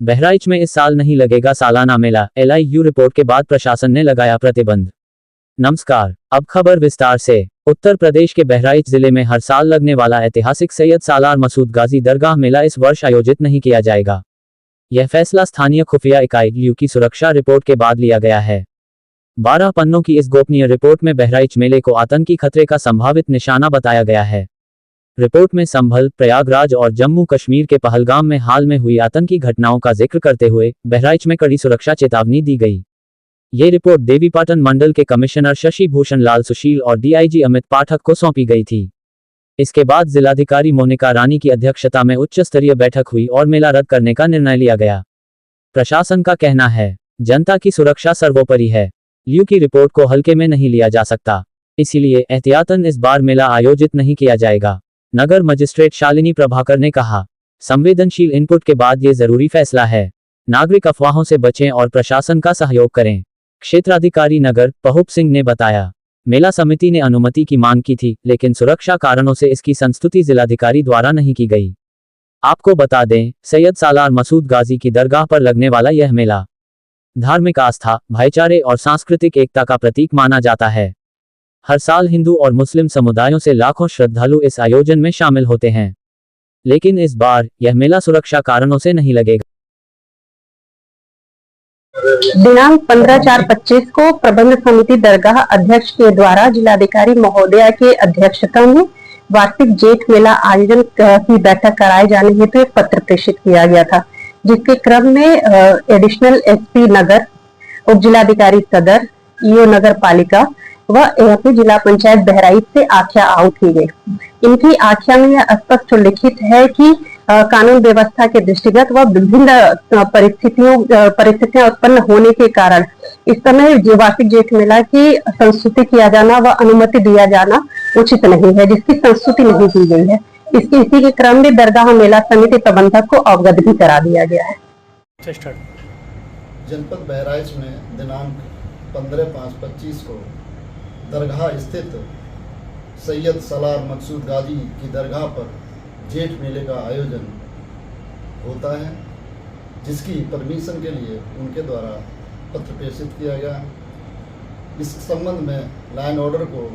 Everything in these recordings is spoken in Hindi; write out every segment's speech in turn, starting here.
बहराइच में इस साल नहीं लगेगा सालाना मेला, LIU रिपोर्ट के बाद प्रशासन ने लगाया प्रतिबंध। नमस्कार, अब खबर विस्तार से। उत्तर प्रदेश के बहराइच जिले में हर साल लगने वाला ऐतिहासिक सैयद सालार मसूद गाजी दरगाह मेला इस वर्ष आयोजित नहीं किया जाएगा। यह फैसला स्थानीय खुफिया इकाई LIU की सुरक्षा रिपोर्ट के बाद लिया गया है। 12 पन्नों की इस गोपनीय रिपोर्ट में बहराइच मेले को आतंकी खतरे का संभावित निशाना बताया गया है। रिपोर्ट में संभल, प्रयागराज और जम्मू कश्मीर के पहलगाम में हाल में हुई आतंकी घटनाओं का जिक्र करते हुए बहराइच में कड़ी सुरक्षा चेतावनी दी गई। ये रिपोर्ट देवीपाटन मंडल के कमिश्नर शशि भूषण लाल सुशील और DIG अमित पाठक को सौंपी गई थी। इसके बाद जिलाधिकारी मोनिका रानी की अध्यक्षता में उच्च स्तरीय बैठक हुई और मेला रद्द करने का निर्णय लिया गया। प्रशासन का कहना है, जनता की सुरक्षा सर्वोपरि है। LIU की रिपोर्ट को हल्के में नहीं लिया जा सकता, इसीलिए एहतियातन इस बार मेला आयोजित नहीं किया जाएगा। नगर मजिस्ट्रेट शालिनी प्रभाकर ने कहा, संवेदनशील इनपुट के बाद ये जरूरी फैसला है। नागरिक अफवाहों से बचें और प्रशासन का सहयोग करें। क्षेत्राधिकारी नगर पहुप सिंह ने बताया, मेला समिति ने अनुमति की मांग की थी, लेकिन सुरक्षा कारणों से इसकी संस्तुति जिलाधिकारी द्वारा नहीं की गई। आपको बता दें, सैयद सालार मसूद गाजी की दरगाह पर लगने वाला यह मेला धार्मिक आस्था, भाईचारे और सांस्कृतिक एकता का प्रतीक माना जाता है। हर साल हिंदू और मुस्लिम समुदायों से लाखों श्रद्धालु इस आयोजन में शामिल होते हैं, लेकिन इस बार यह मेला सुरक्षा कारणों से नहीं लगेगा। दिनांक 15/4/25 को प्रबंध समिति दरगाह अध्यक्ष के द्वारा जिलाधिकारी महोदया के अध्यक्षता में वार्षिक जेठ मेला आयोजन की बैठक कराए जाने हेतु एक पत्र प्रेषित किया गया था, जिसके क्रम में एडिशनल SP नगर, उप जिलाधिकारी सदर, EO नगर पालिका व जिला पंचायत बहराइच से आख्या आउट की गई। इनकी आख्या में यह स्पष्ट लिखित है कि कानून व्यवस्था के दृष्टिगत व विभिन्न परिस्थितियां उत्पन्न होने के कारण इस समय वार्षिक जेठ मेला की संस्तुति किया जाना व अनुमति दिया जाना उचित नहीं है, जिसकी संस्तुति नहीं की गई है। इसी के क्रम में दरगाह मेला समिति प्रबंधक को अवगत भी करा दिया गया है। जनपद बहराइच में दिनांक 15/5/25 को दरगाह स्थित सैयद सालार मसूद गाजी की दरगाह पर जेठ मेले का आयोजन होता है, जिसकी परमिशन के लिए उनके द्वारा पत्र प्रेषित किया गया। इस संबंध में लाइन ऑर्डर को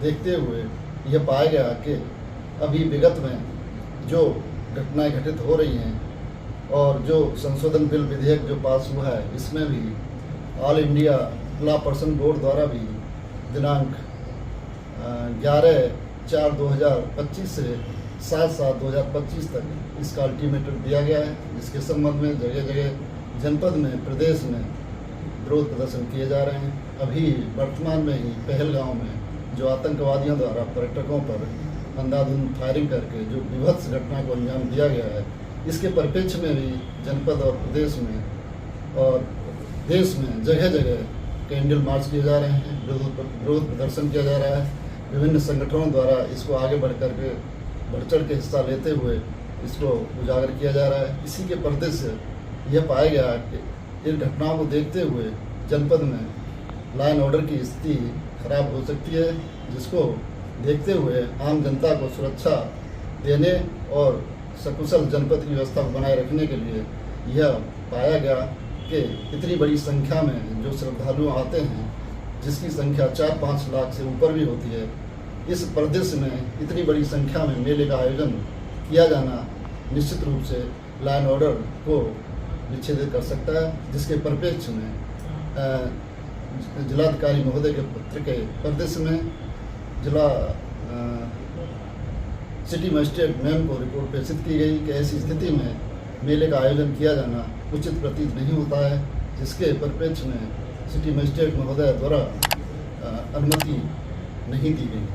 देखते हुए यह पाया गया कि अभी विगत में जो घटनाएं घटित हो रही हैं और जो संशोधन बिल विधेयक जो पास हुआ है, इसमें भी all India law person board द्वारा भी दिनांक 11/4/2025 से 7/7/2025 तक इसका अल्टीमेटम दिया गया है, जिसके संबंध में जगह जगह जनपद में, प्रदेश में विरोध प्रदर्शन किए जा रहे हैं। अभी वर्तमान में ही पहलगांव में जो आतंकवादियों द्वारा पर्यटकों पर अंधाधुंध फायरिंग करके जो विभत्स घटना को अंजाम दिया गया है, इसके परिप्रेक्ष्य में भी जनपद और प्रदेश में और देश में जगह जगह कैंडल मार्च किए जा रहे हैं, विरोध प्रदर्शन किया जा रहा है। विभिन्न संगठनों द्वारा इसको आगे बढ़ चढ़ के हिस्सा लेते हुए इसको उजागर किया जा रहा है। इसी के पर्दे से यह पाया गया कि इन घटनाओं को देखते हुए जनपद में लाइन ऑर्डर की स्थिति खराब हो सकती है, जिसको देखते हुए आम जनता को सुरक्षा देने और सकुशल जनपद की व्यवस्था को बनाए रखने के लिए यह पाया गया कि इतनी बड़ी संख्या में जो श्रद्धालु आते हैं, जिसकी संख्या 4-5 लाख से ऊपर भी होती है, इस प्रदेश में इतनी बड़ी संख्या में मेले का आयोजन किया जाना निश्चित रूप से लाइन ऑर्डर को विच्छेदित कर सकता है, जिसके परिप्रेक्ष्य में जिलाधिकारी महोदय के पत्र के परिप्रेक्ष्य में जिला सिटी मजिस्ट्रेट मैम को रिपोर्ट प्रेषित की गई कि ऐसी स्थिति में मेले का आयोजन किया जाना उचित प्रतीत नहीं होता है, जिसके परिप्रेक्ष्य में सिटी मजिस्ट्रेट महोदय द्वारा अनुमति नहीं दी गई।